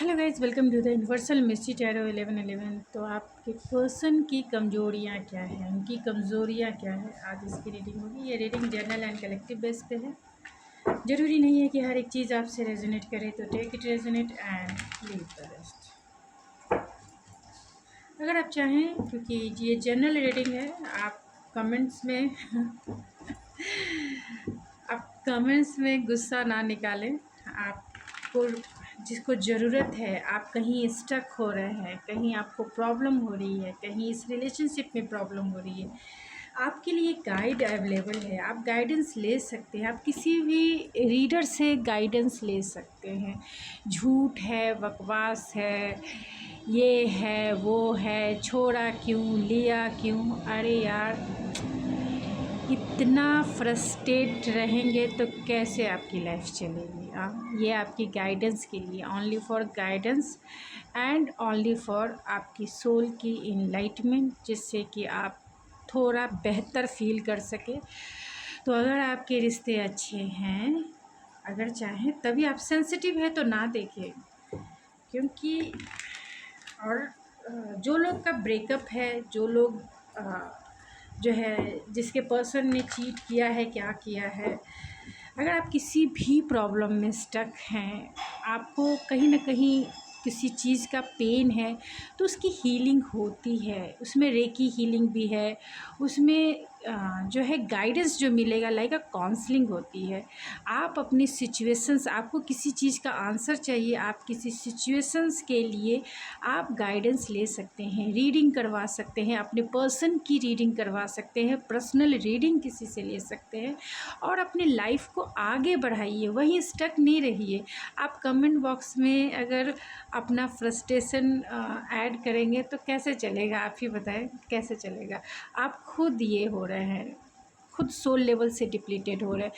Hello guys, welcome to the universal mystery tarot 1111। तो आपके person की कमजोरियाँ क्या हैं, उनकी कमजोरियाँ क्या है, आज इसकी रीडिंग होगी। ये reading general and collective base पे है। ज़रूरी नहीं है कि हर एक चीज़ आपसे रेजोनेट करे, तो take it resonate and leave the rest. अगर आप चाहें, क्योंकि ये जनरल रीडिंग है, आप कमेंट्स में गुस्सा ना निकालें। आपको जिसको ज़रूरत है, आप कहीं स्टक हो रहे हैं, कहीं आपको प्रॉब्लम हो रही है, कहीं इस रिलेशनशिप में प्रॉब्लम हो रही है, आपके लिए गाइड अवेलेबल है। आप गाइडेंस ले सकते हैं, आप किसी भी रीडर से गाइडेंस ले सकते हैं। झूठ है, बकवास है, ये है, वो है, छोड़ा क्यों, लिया क्यों, अरे यार इतना फ्रस्ट्रेट रहेंगे तो कैसे आपकी लाइफ चलेगी। ये आपकी गाइडेंस के लिए, only for guidance and only for आपकी सोल की इनलाइटमेंट, जिससे कि आप थोड़ा बेहतर फील कर सके। तो अगर आपके रिश्ते अच्छे हैं, अगर चाहें, तभी आप सेंसिटिव है तो ना देखें, क्योंकि और जो लोग का ब्रेकअप है, जो लोग जो है, जिसके पर्सन ने चीट किया है, क्या किया है, अगर आप किसी भी प्रॉब्लम में स्टक हैं, आपको कहीं ना कहीं किसी चीज़ का पेन है, तो उसकी हीलिंग होती है। उसमें रेकी हीलिंग भी है, उसमें जो है गाइडेंस जो मिलेगा, लाइक काउंसलिंग होती है। आप अपनी सिचुएशंस, आपको किसी चीज़ का आंसर चाहिए, आप किसी सिचुएशंस के लिए आप गाइडेंस ले सकते हैं, रीडिंग करवा सकते हैं, अपने पर्सन की रीडिंग करवा सकते हैं, पर्सनल रीडिंग किसी से ले सकते हैं और अपनी लाइफ को आगे बढ़ाइए, वहीं स्टक नहीं रहिए। आप कमेंट बॉक्स में अगर अपना फ्रस्ट्रेशन ऐड करेंगे तो कैसे चलेगा, आप ही बताएं कैसे चलेगा। आप खुद ये हो रहे हैं, खुद सोल लेवल से डिप्लीटेड हो रहे हैं,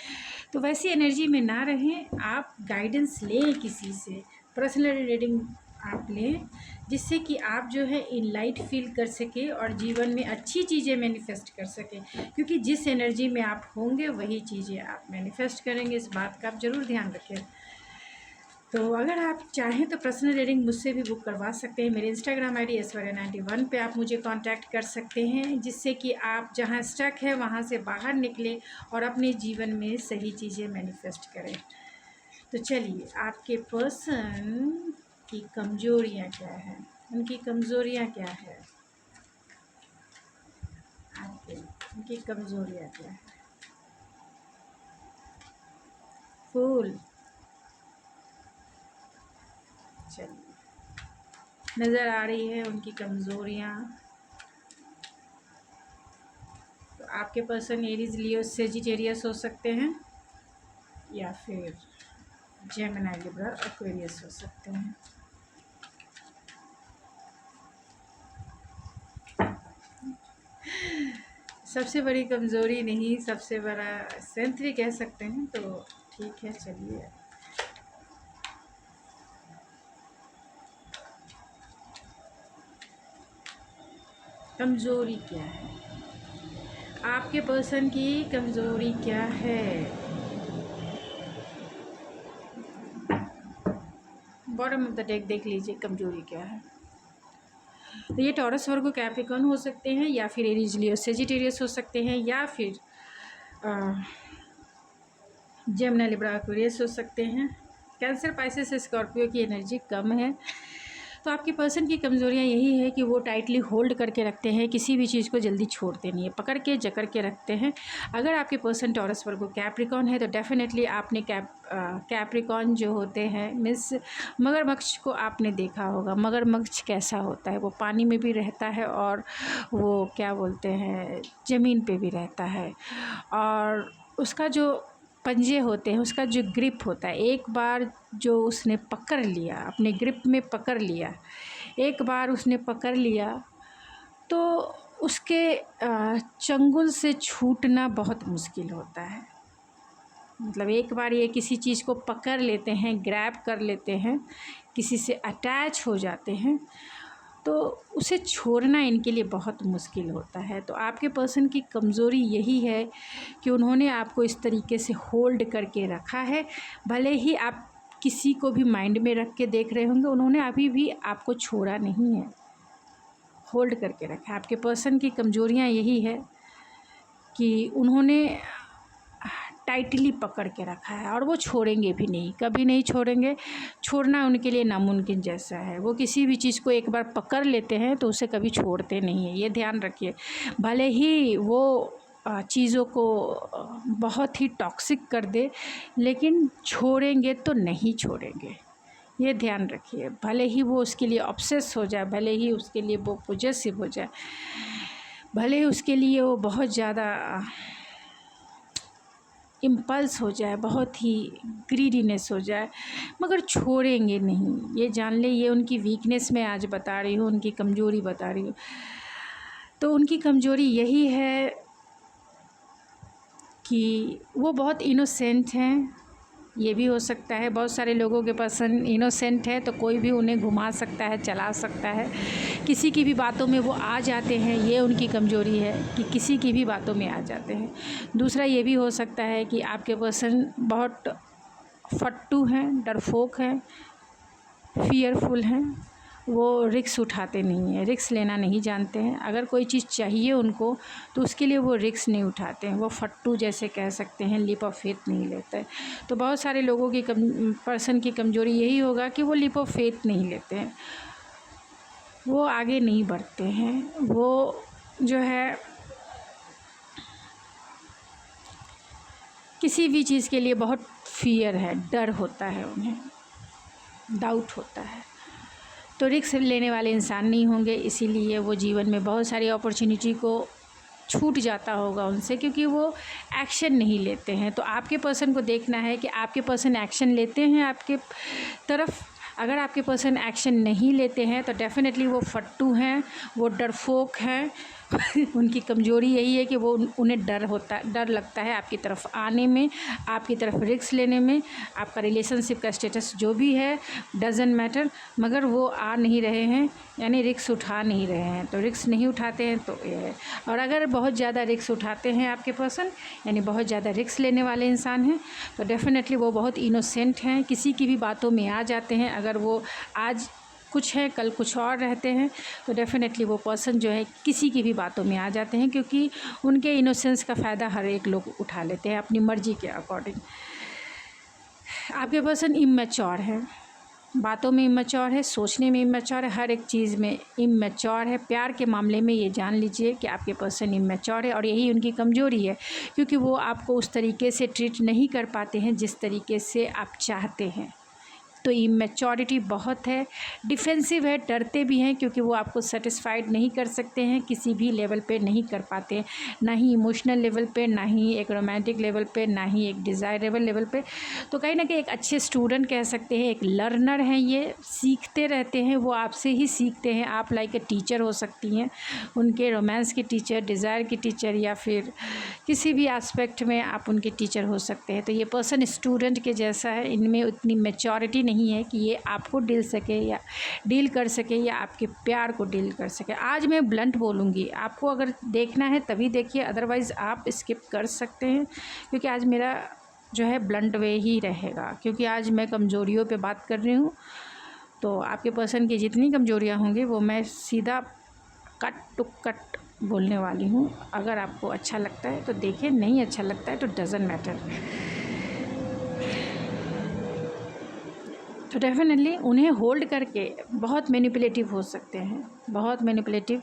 तो वैसी एनर्जी में ना रहें। आप गाइडेंस लें किसी से, पर्सनल रीडिंग आप लें, जिससे कि आप जो है इनलाइट फील कर सके और जीवन में अच्छी चीज़ें मैनिफेस्ट कर सकें, क्योंकि जिस एनर्जी में आप होंगे वही चीज़ें आप मैनिफेस्ट करेंगे। इस बात का आप ज़रूर ध्यान रखें। तो अगर आप चाहें तो पर्सनल रीडिंग मुझसे भी बुक करवा सकते हैं। मेरे इंस्टाग्राम ID ऐश्वर्या91 पे आप मुझे कांटेक्ट कर सकते हैं, जिससे कि आप जहां स्टक है वहां से बाहर निकलें और अपने जीवन में सही चीज़ें मैनिफेस्ट करें। तो चलिए, आपके पर्सन की कमज़ोरियाँ क्या हैं, उनकी कमज़ोरियाँ क्या है, आपके उनकी कमज़ोरियाँ क्या है। फूल, चलिए, नज़र आ रही है उनकी कमज़ोरियाँ। तो आपके पर्सन एरीज, लियो, सेजिटेरियस हो सकते हैं, या फिर जेमिनी, लिब्रा, एक्वेरियस हो सकते हैं। सबसे बड़ी कमज़ोरी नहीं, सबसे बड़ा स्ट्रेंथ भी कह सकते हैं, तो ठीक है। चलिए, कमज़ोरी क्या है, आपके पर्सन की कमज़ोरी क्या है। बॉटम ऑफ द डेक देख लीजिए, कमज़ोरी क्या है। तो ये टॉरस, वर्गो, कैप्रिकॉर्न हो सकते हैं, या फिर एरीज, लियो, सेजिटेरियस हो सकते हैं, या फिर जेमिनी, लिब्रा, एक्वेरियस हो सकते हैं। कैंसर, पाइसेस, स्कॉर्पियो की एनर्जी कम है। तो आपके पर्सन की कमज़ोरियाँ यही है कि वो टाइटली होल्ड करके रखते हैं, किसी भी चीज़ को जल्दी छोड़ते नहीं है, पकड़ के जकड़ के रखते हैं। अगर आपके पर्सन टॉरस, वर्गो, कैप्रिकॉर्न है, तो डेफिनेटली आपने कैप्रिकॉर्न जो होते हैं, मीन्स मगरमच्छ को आपने देखा होगा। मगरमच्छ कैसा होता है, वो पानी में भी रहता है और वो क्या बोलते हैं, ज़मीन पे भी रहता है, और उसका जो पंजे होते हैं, उसका जो ग्रिप होता है, एक बार जो उसने पकड़ लिया, अपने ग्रिप में पकड़ लिया, एक बार उसने पकड़ लिया, तो उसके चंगुल से छूटना बहुत मुश्किल होता है। मतलब एक बार ये किसी चीज़ को पकड़ लेते हैं, ग्रैब कर लेते हैं, किसी से अटैच हो जाते हैं, तो उसे छोड़ना इनके लिए बहुत मुश्किल होता है। तो आपके पर्सन की कमज़ोरी यही है कि उन्होंने आपको इस तरीके से होल्ड करके रखा है। भले ही आप किसी को भी माइंड में रख के देख रहे होंगे, उन्होंने अभी भी आपको छोड़ा नहीं है, होल्ड करके रखा है। आपके पर्सन की कमजोरियां यही है कि उन्होंने टाइटली पकड़ के रखा है और वो छोड़ेंगे भी नहीं, कभी नहीं छोड़ेंगे। छोड़ना उनके लिए नामुमकिन जैसा है। वो किसी भी चीज़ को एक बार पकड़ लेते हैं तो उसे कभी छोड़ते नहीं है, ये ध्यान रखिए। भले ही वो चीज़ों को बहुत ही टॉक्सिक कर दे, लेकिन छोड़ेंगे तो नहीं छोड़ेंगे, ये ध्यान रखिए। भले ही वो उसके लिए ऑब्सेस हो जाए, भले ही उसके लिए वो पॉजेसिव हो जाए, भले ही उसके लिए वो बहुत ज़्यादा इम्पल्स हो जाए, बहुत ही ग्रीडीनेस हो जाए, मगर छोड़ेंगे नहीं, ये जान ले। ये उनकी वीकनेस मैं आज बता रही हूँ, उनकी कमज़ोरी बता रही हूँ। तो उनकी कमज़ोरी यही है कि वो बहुत इनोसेंट हैं। ये भी हो सकता है, बहुत सारे लोगों के पर्सन इनोसेंट है तो कोई भी उन्हें घुमा सकता है, चला सकता है, किसी की भी बातों में वो आ जाते हैं। ये उनकी कमज़ोरी है कि किसी की भी बातों में आ जाते हैं। दूसरा ये भी हो सकता है कि आपके पर्सन बहुत फट्टू हैं, डरपोक हैं, फियरफुल हैं। वो रिस्क उठाते नहीं हैं, रिस्क लेना नहीं जानते हैं। अगर कोई चीज़ चाहिए उनको तो उसके लिए वो रिस्क नहीं उठाते हैं। वो फट्टू जैसे कह सकते हैं, लीप ऑफ फेथ नहीं लेते। तो बहुत सारे लोगों की पर्सन की कमज़ोरी यही होगा कि वो लीप ऑफ फेथ नहीं लेते हैं, वो आगे नहीं बढ़ते हैं। वो जो है किसी भी चीज़ के लिए बहुत फियर है, डर होता है उन्हें, डाउट होता है। तो रिस्क लेने वाले इंसान नहीं होंगे, इसीलिए वो जीवन में बहुत सारी अपॉर्चुनिटी को छूट जाता होगा उनसे, क्योंकि वो एक्शन नहीं लेते हैं। तो आपके पर्सन को देखना है कि आपके पर्सन एक्शन लेते हैं आपके तरफ। अगर आपके पर्सन एक्शन नहीं लेते हैं तो डेफ़िनेटली वो फट्टू हैं, वो डरपोक हैं। उनकी कमज़ोरी यही है कि वो उन्हें डर लगता है आपकी तरफ आने में, आपकी तरफ रिस्क लेने में। आपका रिलेशनशिप का स्टेटस जो भी है डज़न्ट मैटर, मगर वो आ नहीं रहे हैं, यानी रिस्क उठा नहीं रहे हैं। तो रिस्क नहीं उठाते हैं तो ये है। और अगर बहुत ज़्यादा रिस्क उठाते हैं आपके पर्सन, यानी बहुत ज़्यादा रिस्क लेने वाले इंसान हैं, तो डेफ़िनेटली वो बहुत इनोसेंट हैं, किसी की भी बातों में आ जाते हैं। अगर वो आज कुछ है कल कुछ और रहते हैं तो डेफ़िनेटली वो पर्सन जो है किसी की भी बातों में आ जाते हैं, क्योंकि उनके इनोसेंस का फ़ायदा हर एक लोग उठा लेते हैं अपनी मर्ज़ी के अकॉर्डिंग। आपके पर्सन इमैच्योर है, बातों में इमैच्योर है, सोचने में इमैच्योर है, हर एक चीज़ में इमैच्योर है। प्यार के मामले में ये जान लीजिए कि आपके पर्सन इमैच्योर है और यही उनकी कमज़ोरी है, क्योंकि वो आपको उस तरीके से ट्रीट नहीं कर पाते हैं जिस तरीके से आप चाहते हैं। तो इमैच्योरिटी बहुत है, डिफेंसिव है, डरते भी हैं, क्योंकि वो आपको सेटिस्फाइड नहीं कर सकते हैं, किसी भी लेवल पे नहीं कर पाते, ना ही इमोशनल लेवल पे, ना ही एक रोमांटिक लेवल पे, ना ही एक डिज़ायरेबल लेवल पे। तो कहीं ना कहीं एक अच्छे स्टूडेंट कह सकते हैं, एक लर्नर हैं, ये सीखते रहते हैं, वो आपसे ही सीखते हैं। आप लाइक ए टीचर हो सकती हैं, उनके रोमांस की टीचर, डिज़ायर की टीचर, या फिर किसी भी एस्पेक्ट में आप उनके टीचर हो सकते हैं। तो ये पर्सन स्टूडेंट के जैसा है, इनमें उतनी मैच्योरिटी नहीं है कि ये आपको डील कर सके या आपके प्यार को डील कर सके। आज मैं ब्लंट बोलूँगी, आपको अगर देखना है तभी देखिए, अदरवाइज़ आप स्किप कर सकते हैं, क्योंकि आज मेरा जो है ब्लंट वे ही रहेगा, क्योंकि आज मैं कमज़ोरियों पे बात कर रही हूँ। तो आपके पर्सन की जितनी कमज़ोरियाँ होंगी वो मैं सीधा कट टू कट बोलने वाली हूँ। अगर आपको अच्छा लगता है तो देखिए, नहीं अच्छा लगता है तो डज़न्ट मैटर। तो डेफिनेटली उन्हें होल्ड करके बहुत मैनिपुलेटिव हो सकते हैं, बहुत मैनिपुलेटिव।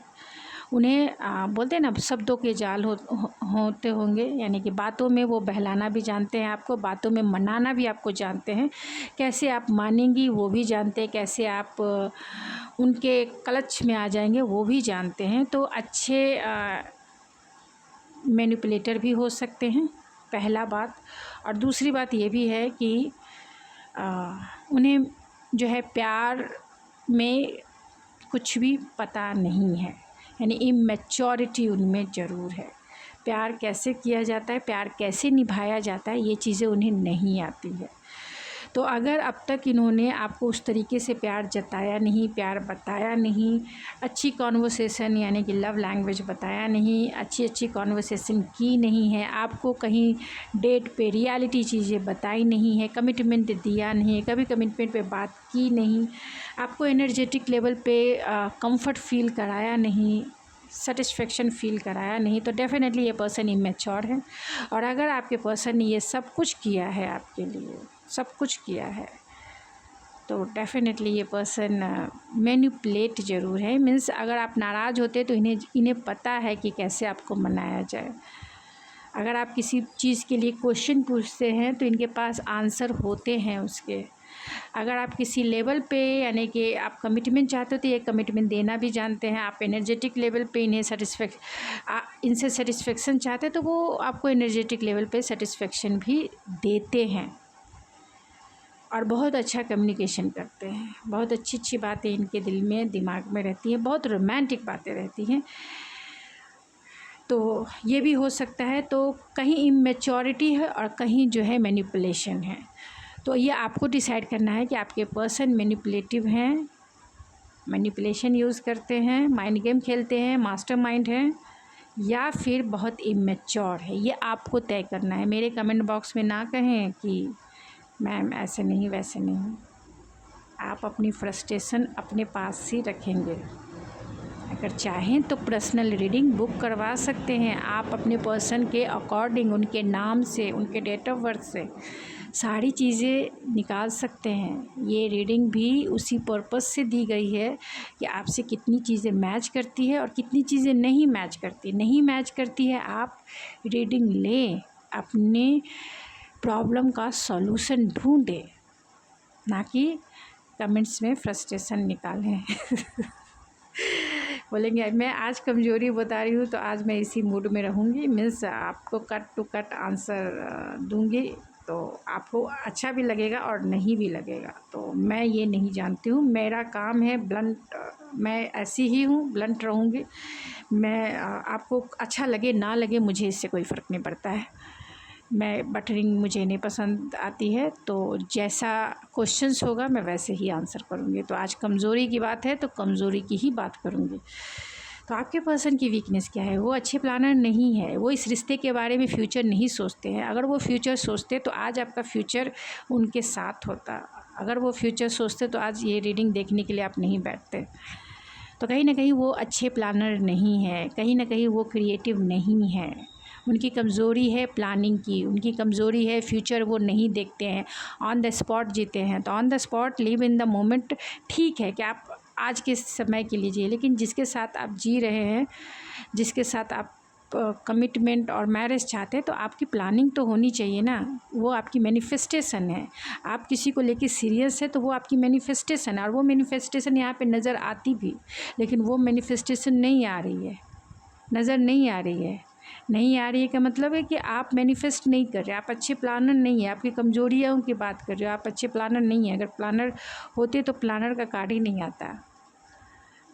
उन्हें बोलते हैं ना, शब्दों के जाल होते होंगे, यानी कि बातों में वो बहलाना भी जानते हैं आपको, बातों में मनाना भी आपको जानते हैं, कैसे आप मानेंगी वो भी जानते हैं, कैसे आप उनके क्लच में आ जाएंगे वो भी जानते हैं। तो अच्छे मैनिपुलेटर भी हो सकते हैं, पहला बात। और दूसरी बात ये भी है कि उन्हें जो है प्यार में कुछ भी पता नहीं है, यानी इमैच्योरिटी उनमें ज़रूर है। प्यार कैसे किया जाता है, प्यार कैसे निभाया जाता है, ये चीज़ें उन्हें नहीं आती है। तो अगर अब तक इन्होंने आपको उस तरीके से प्यार जताया नहीं, प्यार बताया नहीं, अच्छी कॉन्वर्सेशन यानी कि लव लैंग्वेज बताया नहीं, अच्छी कॉन्वर्सेशन की नहीं है, आपको कहीं डेट पे रियलिटी चीज़ें बताई नहीं है, कमिटमेंट दिया नहीं है, कभी कमिटमेंट पे बात की नहीं, आपको एनर्जेटिक लेवल पे कंफर्ट फील कराया नहीं, सेटिस्फेक्शन फील कराया नहीं, तो डेफ़िनेटली ये पर्सन इमेच्योर है। और अगर आपके पर्सन ने ये सब कुछ किया है आपके लिए, सब कुछ किया है, तो डेफ़िनेटली ये पर्सन मैनिपुलेट ज़रूर है। मीन्स अगर आप नाराज़ होते तो इन्हें पता है कि कैसे आपको मनाया जाए। अगर आप किसी चीज़ के लिए क्वेश्चन पूछते हैं तो इनके पास आंसर होते हैं उसके। अगर आप किसी लेवल पे यानी कि आप कमिटमेंट चाहते हो तो ये कमिटमेंट देना भी जानते हैं। आप एनर्जेटिक लेवल पे इनसे सेटिस्फेक्शन चाहते हैं तो वो आपको एनर्जेटिक लेवल पे सेटिस्फेक्शन भी देते हैं। और बहुत अच्छा कम्युनिकेशन करते हैं, बहुत अच्छी बातें इनके दिल में दिमाग में रहती हैं, बहुत रोमांटिक बातें रहती हैं। तो ये भी हो सकता है, तो कहीं इमेच्योरिटी है और कहीं जो है मैनिपुलेशन है। तो ये आपको डिसाइड करना है कि आपके पर्सन मैनिपुलेटिव हैं, मैनिपुलेशन यूज़ करते हैं, माइंड गेम खेलते हैं, मास्टरमाइंड हैं, या फिर बहुत इमेच्योर है। ये आपको तय करना है। मेरे कमेंट बॉक्स में ना कहें कि मैम ऐसे नहीं वैसे नहीं। आप अपनी फ्रस्ट्रेशन अपने पास ही रखेंगे। अगर चाहें तो पर्सनल रीडिंग बुक करवा सकते हैं। आप अपने पर्सन के अकॉर्डिंग, उनके नाम से, उनके डेट ऑफ बर्थ से सारी चीज़ें निकाल सकते हैं। ये रीडिंग भी उसी पर्पस से दी गई है कि आपसे कितनी चीज़ें मैच करती है और कितनी चीज़ें नहीं मैच करती। नहीं मैच करती है, आप रीडिंग लें, अपने प्रॉब्लम का सॉल्यूशन ढूंढें, ना कि कमेंट्स में फ्रस्ट्रेशन निकालें। बोलेंगे मैं आज कमज़ोरी बता रही हूँ तो आज मैं इसी मूड में रहूँगी, मीन्स आपको कट टू कट आंसर दूँगी, तो आपको अच्छा भी लगेगा और नहीं भी लगेगा। तो मैं ये नहीं जानती हूँ, मेरा काम है ब्लंट, मैं ऐसी ही हूँ, ब्लंट रहूँगी। मैं आपको अच्छा लगे ना लगे मुझे इससे कोई फ़र्क नहीं पड़ता है। मैं बटरिंग मुझे नहीं पसंद आती है, तो जैसा क्वेश्चंस होगा मैं वैसे ही आंसर करूँगी। तो आज कमज़ोरी की बात है तो कमज़ोरी की ही बात करूँगी। तो आपके पर्सन की वीकनेस क्या है? वो अच्छे प्लानर नहीं है, वो इस रिश्ते के बारे में फ्यूचर नहीं सोचते हैं। अगर वो फ्यूचर सोचते तो आज आपका फ्यूचर उनके साथ होता। अगर वो फ्यूचर सोचते तो आज ये रीडिंग देखने के लिए आप नहीं बैठते। तो कहीं ना कहीं वो अच्छे प्लानर नहीं है, कहीं ना कहीं वो क्रिएटिव नहीं है। उनकी कमज़ोरी है प्लानिंग की, उनकी कमज़ोरी है फ्यूचर वो नहीं देखते हैं, ऑन द स्पॉट जीते हैं। तो on the spot, live in the moment ठीक है कि आप आज के समय के लिए जिए, लेकिन जिसके साथ आप जी रहे हैं, जिसके साथ आप कमिटमेंट और मैरिज चाहते हैं, तो आपकी प्लानिंग तो होनी चाहिए ना। वो आपकी मैनिफेस्टेशन है। आप किसी को लेके सीरियस है तो वो आपकी मैनिफेस्टेशन है, और वो मैनिफेस्टेशन यहाँ पे नज़र आती भी, लेकिन वो मैनिफेस्टेशन नहीं आ रही है, नज़र नहीं आ रही है। नहीं आ रही है का मतलब है कि आप मैनिफेस्ट नहीं कर रहे, आप अच्छे प्लानर नहीं है, आपकी कमजोरियों की बात कर रहे हो, आप अच्छे प्लानर नहीं है। अगर प्लानर होते तो प्लानर का कार्ड ही नहीं आता।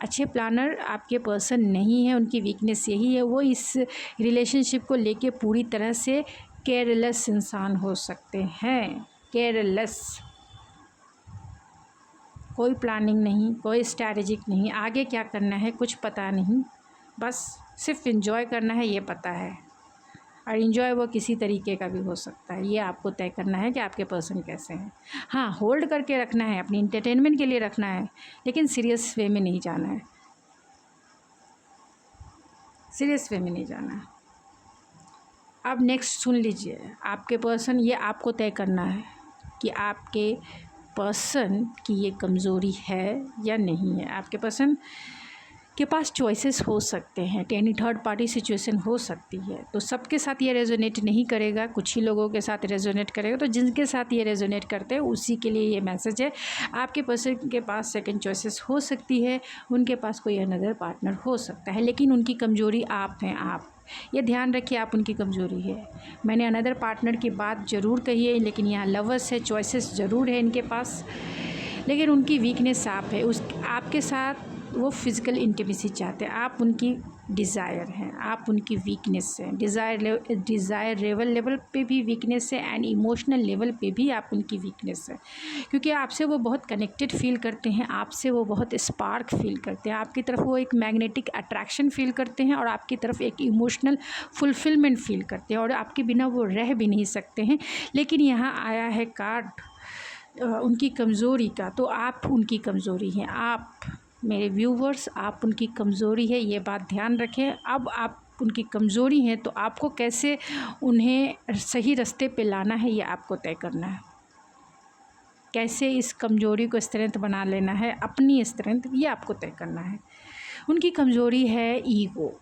अच्छे प्लानर आपके पर्सन नहीं है, उनकी वीकनेस यही है, वो इस रिलेशनशिप को लेके पूरी तरह से केयरलेस इंसान हो सकते हैं। केयरलेस, कोई प्लानिंग नहीं, कोई स्ट्रैटेजिक नहीं, आगे क्या करना है कुछ पता नहीं, बस सिर्फ एंजॉय करना है ये पता है। और एंजॉय वो किसी तरीके का भी हो सकता है, ये आपको तय करना है कि आपके पर्सन कैसे हैं। हाँ, होल्ड करके रखना है, अपनी इंटरटेनमेंट के लिए रखना है, लेकिन सीरियस वे में नहीं जाना है, सीरियस वे में नहीं जाना है। अब नेक्स्ट सुन लीजिए, आपके पर्सन, ये आपको तय करना है कि आपके पर्सन की ये कमज़ोरी है या नहीं है। आपके पर्सन के पास चॉइसेस हो सकते हैं, यानी थर्ड पार्टी सिचुएशन हो सकती है, तो सबके साथ ये रेजोनेट नहीं करेगा, कुछ ही लोगों के साथ रेजोनेट करेगा। तो जिनके साथ ये रेजोनेट करते हैं उसी के लिए ये मैसेज है। आपके पर्सन के पास सेकंड चॉइसेस हो सकती है, उनके पास कोई अनदर पार्टनर हो सकता है, लेकिन उनकी कमज़ोरी आप हैं। आप ये ध्यान रखिए, आप उनकी कमज़ोरी है। मैंने अनदर पार्टनर की बात ज़रूर कही है, लेकिन यहाँ लवर्स है, चॉइसेस ज़रूर है इनके पास, लेकिन उनकी वीकनेस आप है। उस आपके साथ वो फिज़िकल इंटीमेसी चाहते हैं, आप उनकी डिज़ायर हैं, आप उनकी वीकनेस हैं। डिज़ायर लेवल पे भी वीकनेस है एंड इमोशनल लेवल पे भी आप उनकी वीकनेस है, क्योंकि आपसे वो बहुत कनेक्टेड फील करते हैं, आपसे वो बहुत स्पार्क फील करते हैं, आपकी तरफ वो एक मैग्नेटिक अट्रैक्शन फील करते हैं और आपकी तरफ एक इमोशनल फुलफिलमेंट फील करते हैं और आपके बिना वो रह भी नहीं सकते हैं। लेकिन यहाँ आया है कार्ड उनकी कमज़ोरी का, तो आप उनकी कमज़ोरी हैं। आप मेरे व्यूवर्स, आप उनकी कमज़ोरी है, ये बात ध्यान रखें। अब आप उनकी कमज़ोरी हैं तो आपको कैसे उन्हें सही रास्ते पे लाना है, ये आपको तय करना है। कैसे इस कमज़ोरी को स्ट्रेंथ बना लेना है, अपनी स्ट्रेंथ, ये आपको तय करना है। उनकी कमज़ोरी है ईगो।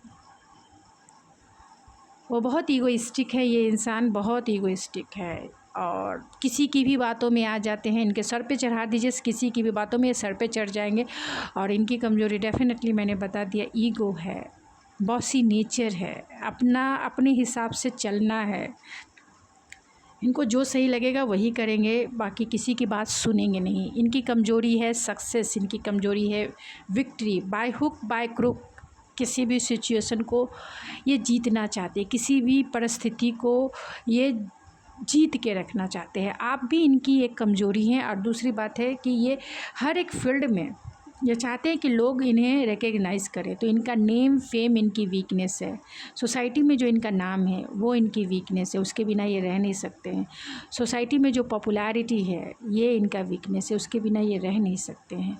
वो बहुत ईगोइस्टिक है, ये इंसान बहुत ईगोइस्टिक है और किसी की भी बातों में आ जाते हैं। इनके सर पे चढ़ा दीजिए, किसी की भी बातों में ये सर पे चढ़ जाएंगे। और इनकी कमज़ोरी डेफिनेटली मैंने बता दिया, ईगो है, बॉसी नेचर है, अपने हिसाब से चलना है। इनको जो सही लगेगा वही करेंगे, बाकी किसी की बात सुनेंगे नहीं। इनकी कमज़ोरी है सक्सेस, इनकी कमज़ोरी है victory, by hook by crook. किसी भी सिचुएशन को ये जीतना चाहते हैं, किसी भी परिस्थिति को ये जीत के रखना चाहते हैं। आप भी इनकी एक कमज़ोरी हैं। और दूसरी बात है कि ये हर एक फील्ड में ये चाहते हैं कि लोग इन्हें रिकग्नाइज़ करें, तो इनका नेम फेम इनकी वीकनेस है। सोसाइटी में जो इनका नाम है वो इनकी वीकनेस है, उसके बिना ये रह नहीं सकते हैं। सोसाइटी में जो पॉपुलैरिटी है ये इनका वीकनेस है, उसके बिना ये रह नहीं सकते हैं।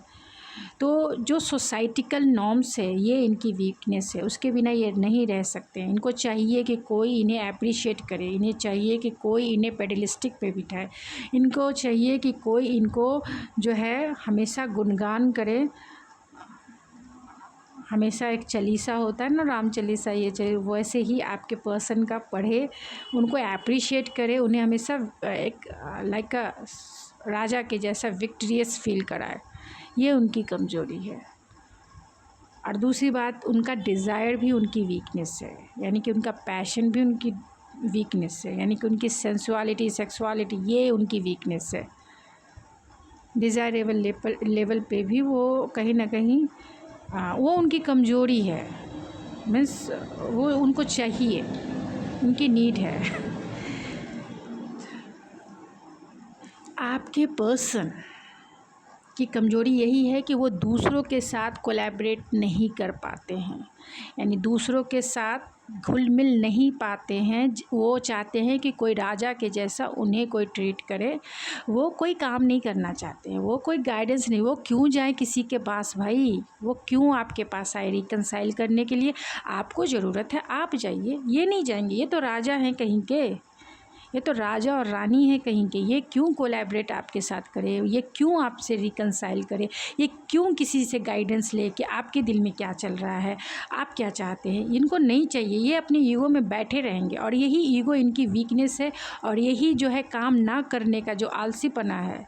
तो जो सोसाइटिकल नॉर्म्स है ये इनकी वीकनेस है, उसके बिना ये नहीं रह सकते हैं। इनको चाहिए कि कोई इन्हें अप्रिशिएट करे, इन्हें चाहिए कि कोई इन्हें पेडलिस्टिक पे बिठाए, इनको चाहिए कि कोई इनको जो है हमेशा गुणगान करे। हमेशा एक चालीसा होता है ना, राम चालीसा, ये वैसे ही आपके पर्सन का पढ़े, उनको अप्रिशिएट करे, उन्हें हमेशा एक लाइक अ राजा के जैसा विक्ट्रियस फील कराए। ये उनकी कमज़ोरी है। और दूसरी बात, उनका डिज़ायर भी उनकी वीकनेस है, यानी कि उनका पैशन भी उनकी वीकनेस है, यानी कि उनकी सेंसुअलिटी, सेक्सुअलिटी, ये उनकी वीकनेस है। डिज़ायरेबल लेवल पे भी वो कहीं ना कहीं वो उनकी कमज़ोरी है। मीन्स वो उनको चाहिए, उनकी नीड है। आपके पर्सन की कमज़ोरी यही है कि वो दूसरों के साथ कोलैबोरेट नहीं कर पाते हैं, यानी दूसरों के साथ घुल मिल नहीं पाते हैं। वो चाहते हैं कि कोई राजा के जैसा उन्हें कोई ट्रीट करे, वो कोई काम नहीं करना चाहते हैं, वो कोई गाइडेंस नहीं। वो क्यों जाए किसी के पास भाई, वो क्यों आपके पास आए रिकंसाइल करने के लिए? आपको ज़रूरत है, आप जाइए, ये नहीं जाएंगे। ये तो राजा हैं कहीं के, ये तो राजा और रानी है कहीं के, ये क्यों कोलैबोरेट आपके साथ करे, ये क्यों आपसे रिकंसाइल करे, ये क्यों किसी से गाइडेंस ले कि आपके दिल में क्या चल रहा है, आप क्या चाहते हैं? इनको नहीं चाहिए, ये अपने ईगो में बैठे रहेंगे और यही ईगो इनकी वीकनेस है। और यही जो है काम ना करने का जो आलसीपना है,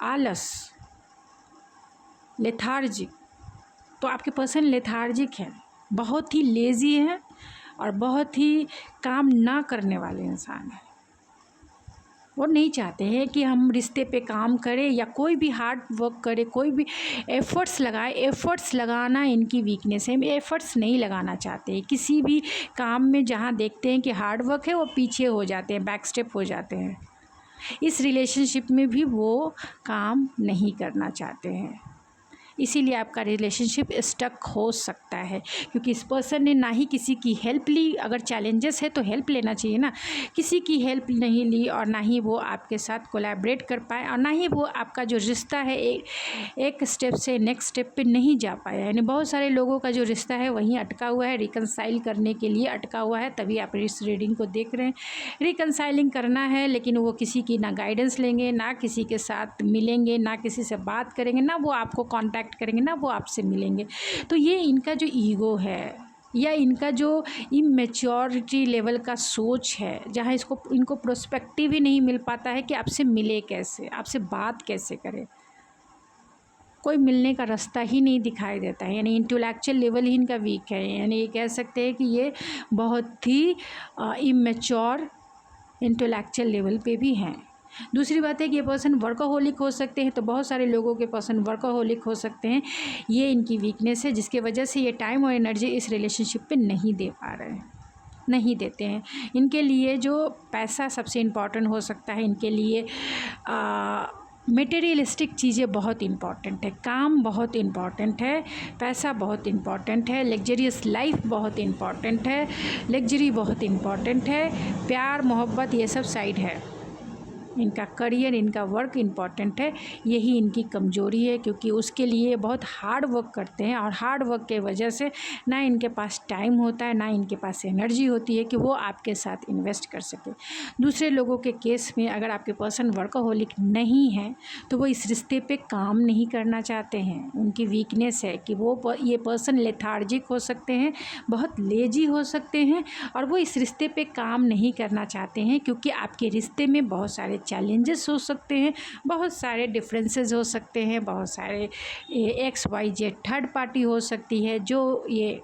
आलस, लेथार्जिक, तो आपके पर्सन लेथार्जिक हैं, बहुत ही लेज़ी हैं और बहुत ही काम ना करने वाले इंसान हैं। वो नहीं चाहते हैं कि हम रिश्ते पे काम करें या कोई भी हार्ड वर्क करे, कोई भी एफ़र्ट्स लगाए। एफ़र्ट्स लगाना इनकी वीकनेस है, एफ़र्ट्स नहीं लगाना चाहते किसी भी काम में। जहाँ देखते हैं कि हार्ड वर्क है वो पीछे हो जाते हैं, बैक स्टेप हो जाते हैं। इस रिलेशनशिप में भी वो काम नहीं करना चाहते हैं, इसीलिए आपका रिलेशनशिप स्टक हो सकता है, क्योंकि इस पर्सन ने ना ही किसी की हेल्प ली। अगर चैलेंजेस है तो हेल्प लेना चाहिए ना, किसी की हेल्प नहीं ली और ना ही वो आपके साथ कोलैबोरेट कर पाए और ना ही वो आपका जो रिश्ता है एक स्टेप से नेक्स्ट स्टेप पे नहीं जा पाया। यानी बहुत सारे लोगों का जो रिश्ता है वहीं अटका हुआ है, रिकंसाइल करने के लिए अटका हुआ है, तभी आप इस रीडिंग को देख रहे हैं। रिकंसाइलिंग करना है, लेकिन वो किसी की ना गाइडेंस लेंगे, ना किसी के साथ मिलेंगे, ना किसी से बात करेंगे, ना वो आपको कॉन्टैक्ट करेंगे, ना वो आपसे मिलेंगे। तो ये इनका जो ईगो है या इनका जो इमेच्योरिटी लेवल का सोच है, जहाँ इनको प्रोस्पेक्टिव ही नहीं मिल पाता है कि आपसे मिले कैसे, आपसे बात कैसे करें, कोई मिलने का रास्ता ही नहीं दिखाई देता है। यानी इंटेलेक्चुअल लेवल ही इनका वीक है। यानी ये कह सकते हैं कि ये बहुत ही इमेच्योर इंटेलेक्चुअल लेवल पे भी हैं। दूसरी बात है कि ये पर्सन वर्कहोलिक हो सकते हैं, तो बहुत सारे लोगों के पर्सन वर्कहोलिक हो सकते हैं। ये इनकी वीकनेस है, जिसके वजह से ये टाइम और एनर्जी इस रिलेशनशिप पे नहीं दे पा रहे हैं, नहीं देते हैं। इनके लिए जो पैसा सबसे इम्पॉर्टेंट हो सकता है, इनके लिए मटेरियलिस्टिक चीज़ें बहुत इम्पॉर्टेंट है, काम बहुत इम्पॉर्टेंट है, पैसा बहुत इम्पॉर्टेंट है, लग्जरियस लाइफ बहुत इम्पॉर्टेंट है, लग्जरी बहुत इम्पॉर्टेंट है, प्यार मोहब्बत ये सब साइड है। इनका करियर, इनका वर्क इम्पॉर्टेंट है। यही इनकी कमज़ोरी है, क्योंकि उसके लिए बहुत हार्ड वर्क करते हैं और हार्ड वर्क के वजह से ना इनके पास टाइम होता है, ना इनके पास एनर्जी होती है कि वो आपके साथ इन्वेस्ट कर सके। दूसरे लोगों के केस में अगर आपके पर्सन वर्कहोलिक नहीं है तो वो इस रिश्ते पे काम नहीं करना चाहते हैं। उनकी वीकनेस है कि ये पर्सन लेथार्जिक हो सकते हैं, बहुत लेजी हो सकते हैं, और वो इस रिश्ते पे काम नहीं करना चाहते हैं, क्योंकि आपके रिश्ते में बहुत सारे चैलेंजेस हो सकते हैं, बहुत सारे डिफरेंसेस हो सकते हैं, बहुत सारे XYZ थर्ड पार्टी हो सकती है जो ये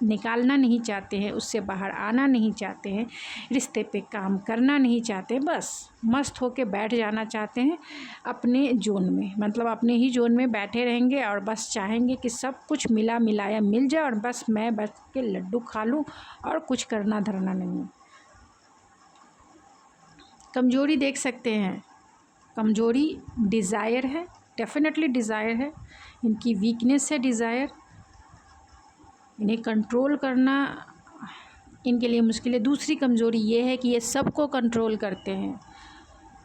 निकालना नहीं चाहते हैं, उससे बाहर आना नहीं चाहते हैं, रिश्ते पे काम करना नहीं चाहते, बस मस्त होके बैठ जाना चाहते हैं अपने जोन में, मतलब अपने ही जोन में बैठे रहेंगे और बस चाहेंगे कि सब कुछ मिला मिलाया मिल जाए और बस मैं बैठ के लड्डू खा लूँ और कुछ करना धरना नहीं। कमज़ोरी देख सकते हैं, कमज़ोरी डिज़ायर है, डेफिनेटली डिज़ायर है। इनकी वीकनेस है डिज़ायर। इन्हें कंट्रोल करना इनके लिए मुश्किल है। दूसरी कमज़ोरी ये है कि ये सबको कंट्रोल करते हैं,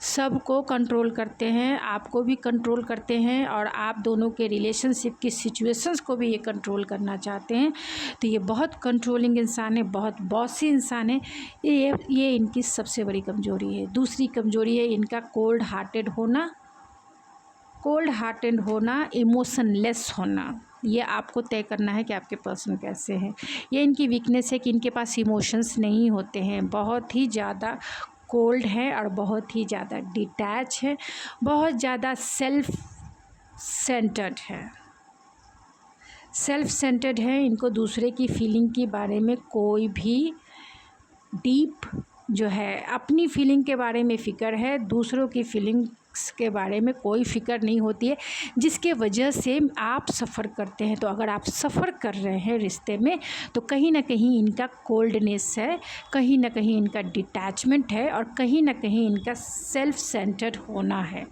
सबको कंट्रोल करते हैं, आपको भी कंट्रोल करते हैं और आप दोनों के रिलेशनशिप की सिचुएशंस को भी ये कंट्रोल करना चाहते हैं। तो ये बहुत कंट्रोलिंग इंसान है, बहुत बॉसी इंसान है। ये इनकी सबसे बड़ी कमज़ोरी है। दूसरी कमज़ोरी है इनका कोल्ड हार्टेड होना, इमोशनलेस होना। ये आपको तय करना है कि आपके पर्सन कैसे हैं। ये इनकी वीकनेस है कि इनके पास इमोशंस नहीं होते हैं, बहुत ही ज़्यादा कोल्ड है और बहुत ही ज़्यादा डिटैच है, बहुत ज़्यादा सेल्फ सेंटर्ड है। इनको दूसरे की फीलिंग के बारे में कोई भी डीप जो है अपनी फीलिंग के बारे में फ़िक्र है, दूसरों की फीलिंग्स के बारे में कोई फ़िक्र नहीं होती है, जिसके वजह से आप सफ़र करते हैं। तो अगर आप सफ़र कर रहे हैं रिश्ते में तो कहीं ना कहीं इनका कोल्डनेस है, कहीं ना कहीं इनका डिटैचमेंट है और कहीं ना कहीं इनका सेल्फ सेंटर्ड होना है।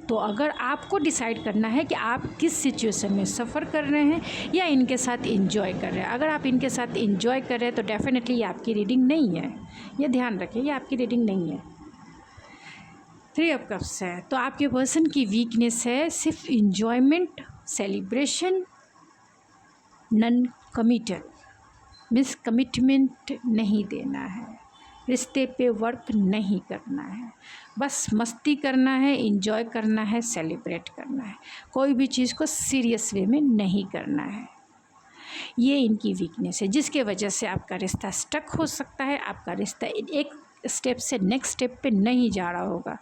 तो अगर आपको डिसाइड करना है कि आप किस सिचुएशन में सफ़र कर रहे हैं या इनके साथ इंजॉय कर रहे हैं। अगर आप इनके साथ इंजॉय कर रहे हैं तो डेफिनेटली ये आपकी रीडिंग नहीं है, ये ध्यान रखें, ये आपकी रीडिंग नहीं है। 3 ऑफ कप्स है, तो आपके पर्सन की वीकनेस है सिर्फ enjoyment, celebration, non committed, means commitment नहीं देना है, रिश्ते पे वर्क नहीं करना है, बस मस्ती करना है, इंजॉय करना है, सेलिब्रेट करना है, कोई भी चीज़ को सीरियस वे में नहीं करना है। ये इनकी वीकनेस है, जिसके वजह से आपका रिश्ता स्टक हो सकता है, आपका रिश्ता एक स्टेप से नेक्स्ट स्टेप पे नहीं जा रहा होगा।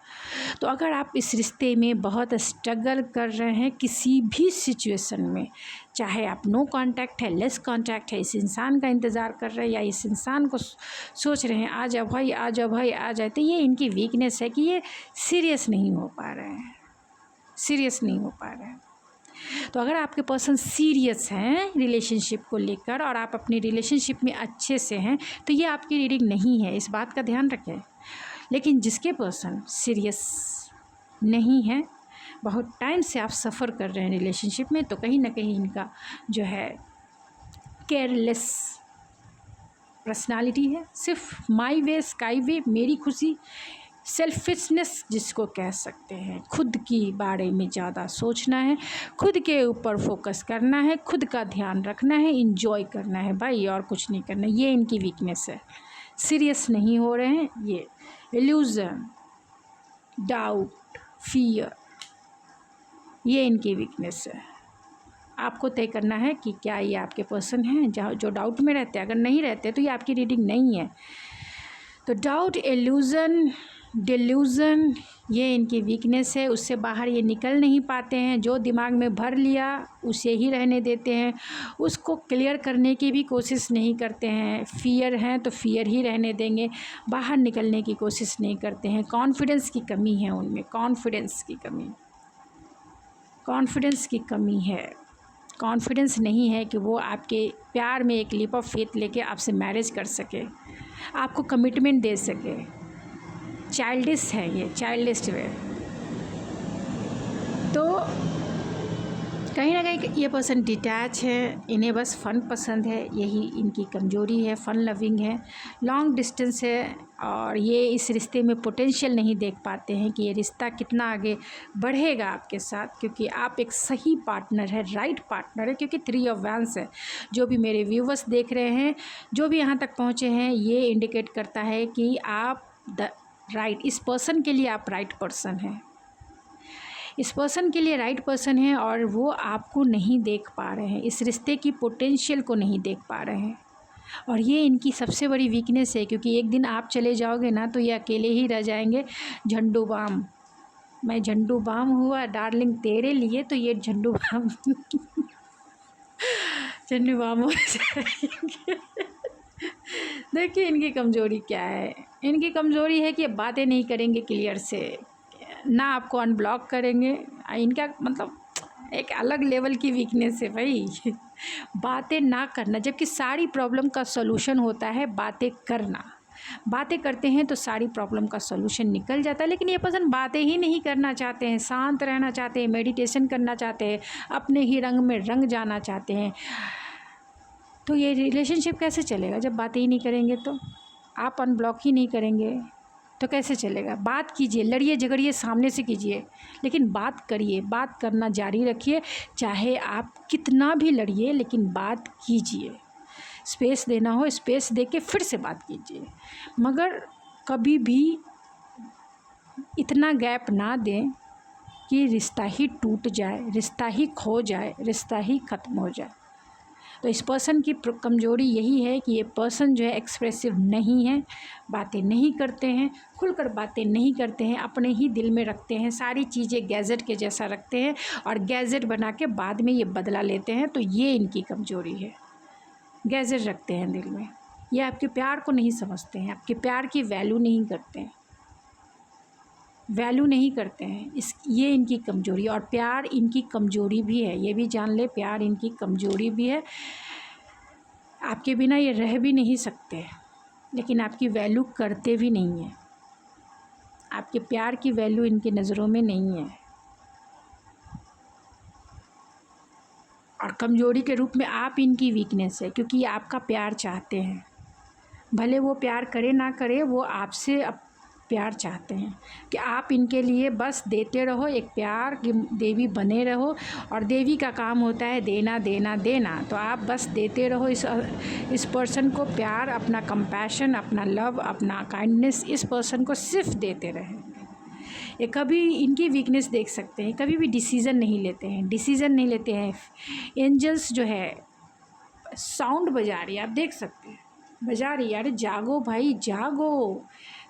तो अगर आप इस रिश्ते में बहुत स्ट्रगल कर रहे हैं किसी भी सिचुएशन में, चाहे आप नो कांटेक्ट है, लेस कांटेक्ट है, इस इंसान का इंतज़ार कर रहे हैं या इस इंसान को सोच रहे हैं आ जाओ भाई आ जाओ भाई आ जाए, तो ये इनकी वीकनेस है कि ये सीरियस नहीं हो पा रहे हैं, सीरियस नहीं हो पा रहे हैं। तो अगर आपके पर्सन सीरियस हैं रिलेशनशिप को लेकर और आप अपनी रिलेशनशिप में अच्छे से हैं तो ये आपकी रीडिंग नहीं है, इस बात का ध्यान रखें। लेकिन जिसके पर्सन सीरियस नहीं है, बहुत टाइम से आप सफ़र कर रहे हैं रिलेशनशिप में, तो कहीं ना कहीं इनका जो है केयरलेस पर्सनालिटी है, सिर्फ माई वे स्काई वे, मेरी खुशी, सेल्फिशनेस जिसको कह सकते हैं, खुद की बारे में ज़्यादा सोचना है, खुद के ऊपर फोकस करना है, खुद का ध्यान रखना है, इंजॉय करना है भाई और कुछ नहीं करना। ये इनकी वीकनेस है, सीरियस नहीं हो रहे हैं। ये इल्यूज़न, डाउट, फियर, ये इनकी वीकनेस है। आपको तय करना है कि क्या ये आपके पर्सन हैं जो डाउट में रहते हैं। अगर नहीं रहते तो ये आपकी रीडिंग नहीं है। तो डाउट, इल्यूज़न, डिल्यूज़न, ये इनकी वीकनेस है, उससे बाहर ये निकल नहीं पाते हैं। जो दिमाग में भर लिया उसे ही रहने देते हैं, उसको क्लियर करने की भी कोशिश नहीं करते हैं। फ़ियर हैं तो फ़ियर ही रहने देंगे, बाहर निकलने की कोशिश नहीं करते हैं। कॉन्फिडेंस की कमी है उनमें, कॉन्फिडेंस की कमी है। कॉन्फिडेंस नहीं है कि वो आपके प्यार में एक लीप ऑफ फेथ लेके आपसे मैरिज कर सके, आपको कमिटमेंट दे सके। चाइल्डिश है ये, चाइल्डिश वे। तो कहीं ना कहीं ये पर्सन डिटैच है, इन्हें बस फ़न पसंद है, यही इनकी कमज़ोरी है। फ़न लविंग है, लॉन्ग डिस्टेंस है, और ये इस रिश्ते में पोटेंशियल नहीं देख पाते हैं कि ये रिश्ता कितना आगे बढ़ेगा आपके साथ, क्योंकि आप एक सही पार्टनर है, राइट पार्टनर है। क्योंकि 3 ऑफ वैंड्स है। जो भी मेरे व्यूवर्स देख रहे हैं, जो भी यहाँ तक पहुँचे हैं, ये इंडिकेट करता है कि आप इस पर्सन के लिए आप राइट पर्सन हैं। इस पर्सन के लिए राइट पर्सन है, और वो आपको नहीं देख पा रहे हैं, इस रिश्ते की पोटेंशियल को नहीं देख पा रहे हैं। और ये इनकी सबसे बड़ी वीकनेस है, क्योंकि एक दिन आप चले जाओगे ना तो ये अकेले ही रह जाएंगे। झंडू बाम, मैं झंडू बाम हुआ डार्लिंग तेरे लिए, तो ये झंडू बाम झंडू बाम हो जाएंगे। देखिए इनकी कमज़ोरी क्या है। इनकी कमज़ोरी है कि बातें नहीं करेंगे क्लियर से, ना आपको अनब्लॉक करेंगे। इनका मतलब एक अलग लेवल की वीकनेस है भाई। बातें ना करना, जबकि सारी प्रॉब्लम का सॉल्यूशन होता है बातें करना। बातें करते हैं तो सारी प्रॉब्लम का सॉल्यूशन निकल जाता है। लेकिन ये पर्सन बातें ही नहीं करना चाहते हैं, शांत रहना चाहते हैं, मेडिटेशन करना चाहते हैं, अपने ही रंग में रंग जाना चाहते हैं। तो ये रिलेशनशिप कैसे चलेगा जब बातें ही नहीं करेंगे? तो आप अनब्लॉक ही नहीं करेंगे तो कैसे चलेगा? बात कीजिए, लड़िए झगड़िए, सामने से कीजिए, लेकिन बात करिए, बात करना जारी रखिए। चाहे आप कितना भी लड़िए, लेकिन बात कीजिए। स्पेस देना हो स्पेस दे के फिर से बात कीजिए, मगर कभी भी इतना गैप ना दें कि रिश्ता ही टूट जाए, रिश्ता ही खो जाए, रिश्ता ही ख़त्म हो जाए। तो इस पर्सन की कमज़ोरी यही है कि ये पर्सन जो है एक्सप्रेसिव नहीं है, बातें नहीं करते हैं, खुलकर बातें नहीं करते हैं, अपने ही दिल में रखते हैं, सारी चीज़ें गैजेट के जैसा रखते हैं, और गैजेट बना के बाद में ये बदला लेते हैं। तो ये इनकी कमज़ोरी है, गैजेट रखते हैं दिल में। ये आपके प्यार को नहीं समझते हैं, आपके प्यार की वैल्यू नहीं करते हैं, ये इनकी कमज़ोरी। और प्यार इनकी कमज़ोरी भी है, ये भी जान ले, प्यार इनकी कमज़ोरी भी है। आपके बिना ये रह भी नहीं सकते, लेकिन आपकी वैल्यू करते भी नहीं हैं। आपके प्यार की वैल्यू इनकी नज़रों में नहीं है, और कमज़ोरी के रूप में आप इनकी वीकनेस है, क्योंकि ये आपका प्यार चाहते हैं। भले वो प्यार करे ना करे, वो आपसे प्यार चाहते हैं कि आप इनके लिए बस देते रहो, एक प्यार की देवी बने रहो। और देवी का काम होता है देना देना देना। तो आप बस देते रहो इस पर्सन को प्यार, अपना कंपैशन, अपना लव, अपना काइंडनेस इस पर्सन को सिर्फ देते रहें। ये कभी इनकी वीकनेस देख सकते हैं, कभी भी डिसीज़न नहीं लेते हैं। एंजल्स जो है साउंड बजा रही है, आप देख सकते हैं, बजा रही है, अरे जागो भाई जागो,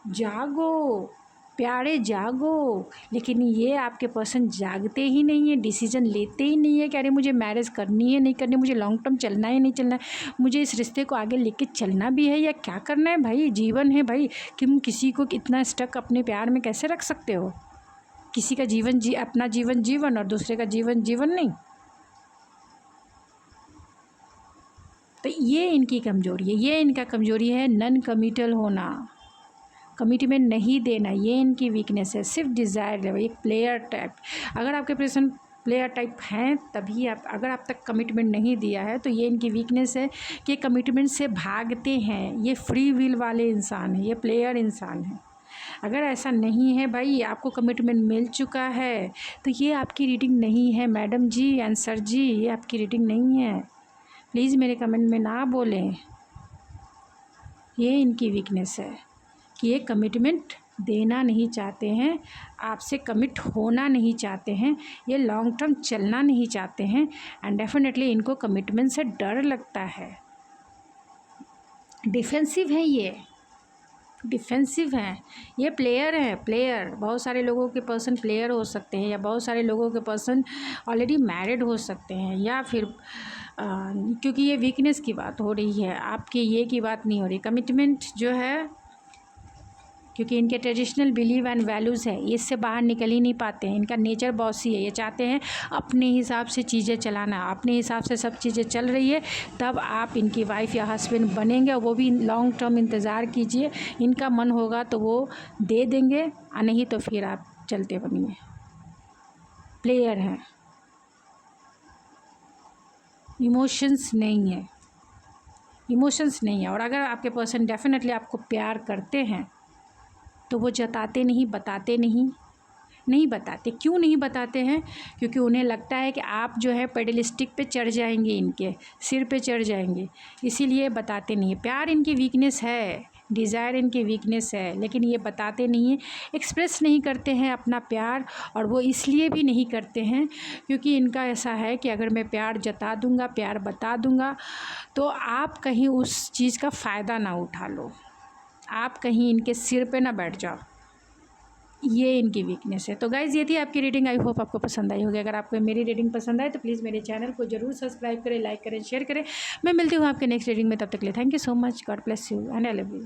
जागो प्यारे जागो। लेकिन ये आपके पर्सन जागते ही नहीं है, डिसीजन लेते ही नहीं है कि अरे मुझे मैरिज करनी है नहीं करनी, मुझे लॉन्ग टर्म चलना है नहीं चलना है, मुझे इस रिश्ते को आगे लेके चलना भी है या क्या करना है। भाई जीवन है भाई, कि तुम किसी को इतना स्टक अपने प्यार में कैसे रख सकते हो? किसी का जीवन अपना जीवन और दूसरे का जीवन नहीं। तो ये इनकी कमज़ोरी है, ये इनका कमज़ोरी है नॉन कमिटल होना, कमिटमेंट नहीं देना, ये इनकी वीकनेस है। सिर्फ डिज़ायर लेवल, एक प्लेयर टाइप। अगर आपके पर्सन प्लेयर टाइप हैं तभी अगर आप तक कमिटमेंट नहीं दिया है तो ये इनकी वीकनेस है कि कमिटमेंट से भागते हैं। ये फ्री विल वाले इंसान हैं, ये प्लेयर इंसान हैं। अगर ऐसा नहीं है भाई, आपको कमिटमेंट मिल चुका है, तो ये आपकी रीडिंग नहीं है मैडम जी एंड सर जी, ये आपकी रीडिंग नहीं है। प्लीज़ मेरे कमेंट में ना बोलें। ये इनकी वीकनेस है कि ये कमिटमेंट देना नहीं चाहते हैं, आपसे कमिट होना नहीं चाहते हैं, ये लॉन्ग टर्म चलना नहीं चाहते हैं। एंड डेफिनेटली इनको कमिटमेंट से डर लगता है, डिफेंसिव है ये। डिफेंसिव हैं, ये प्लेयर हैं, प्लेयर। बहुत सारे लोगों के पर्सन प्लेयर हो सकते हैं, या बहुत सारे लोगों के पर्सन ऑलरेडी मैरिड हो सकते हैं, या फिर क्योंकि ये वीकनेस की बात हो रही है, आपके ये की बात नहीं हो रही। कमिटमेंट जो है, क्योंकि इनके ट्रेडिशनल बिलीव एंड वैल्यूज़ है, ये इससे बाहर निकल ही नहीं पाते हैं। इनका नेचर बॉसी है, ये चाहते हैं अपने हिसाब से चीज़ें चलाना, अपने हिसाब से सब चीज़ें चल रही है तब आप इनकी वाइफ़ या हस्बैंड बनेंगे, और वो भी लॉन्ग टर्म इंतज़ार कीजिए। इनका मन होगा तो वो दे देंगे, और नहीं तो फिर आप चलते बनिए। प्लेयर हैं, इमोशंस नहीं है, इमोशंस नहीं है। और अगर आपके पर्सन डेफिनेटली आपको प्यार करते हैं तो वो जताते नहीं, बताते नहीं बताते। क्यों नहीं बताते हैं? क्योंकि उन्हें लगता है कि आप जो है पेडलिस्टिक पे चढ़ जाएंगे, इनके सिर पे चढ़ जाएंगे, इसीलिए बताते नहीं है। प्यार इनकी वीकनेस है, डिज़ायर इनकी वीकनेस है, लेकिन ये बताते नहीं हैं, एक्सप्रेस नहीं करते हैं अपना प्यार। और वो इसलिए भी नहीं करते हैं क्योंकि इनका ऐसा है कि अगर मैं प्यार जता दूंगा, प्यार बता दूंगा, तो आप कहीं उस चीज़ का फ़ायदा ना उठा लो, आप कहीं इनके सिर पे ना बैठ जाओ, ये इनकी वीकनेस है। तो गाइज़, ये थी आपकी रीडिंग। आई होप आपको पसंद आई होगी। अगर आपको मेरी रीडिंग पसंद आए तो प्लीज़ मेरे चैनल को जरूर सब्सक्राइब करें, लाइक करें, शेयर करें। मैं मिलती हूँ आपके नेक्स्ट रीडिंग में, तब तक के लिए thank you so much. God bless you and I love you.